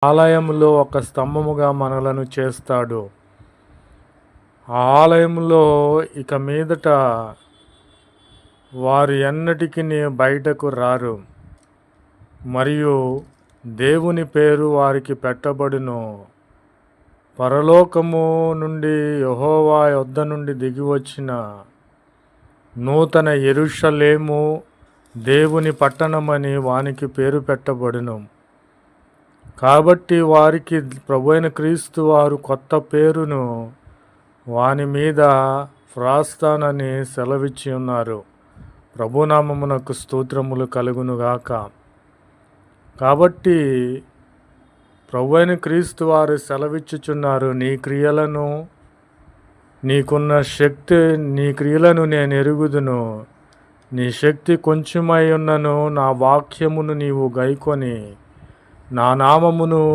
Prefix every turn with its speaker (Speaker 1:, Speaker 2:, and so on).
Speaker 1: ఆలయంలో ఒక స్తంభముగా మనలను చేస్తాడు. ఆ ఆలయంలో ఇక మీదట వారు ఎన్నటికిని బయటకు రారు. మరియు దేవుని పేరు వారికి పెట్టబడును. పరలోకము నుండి యెహోవా యొద్ద నుండి దిగివచ్చిన నూతన యెరూషలేము దేవుని పట్టణమని వానికి పేరు పెట్టబడును. కాబట్టి వారికి ప్రభువైన క్రీస్తు వారు కొత్త పేరును వాని మీద వ్రాస్తానని సెలవిచ్చి ఉన్నారు. ప్రభునామమునకు స్తోత్రములు కలుగునుగాక. కాబట్టి ప్రభువైన క్రీస్తు వారు సెలవిచ్చుచున్నారు, నీ క్రియలను నేను ఎరుగుదును. నీ శక్తి కొంచెమై ఉన్నను నా వాక్యమును నీవు గైకొని నా నామమును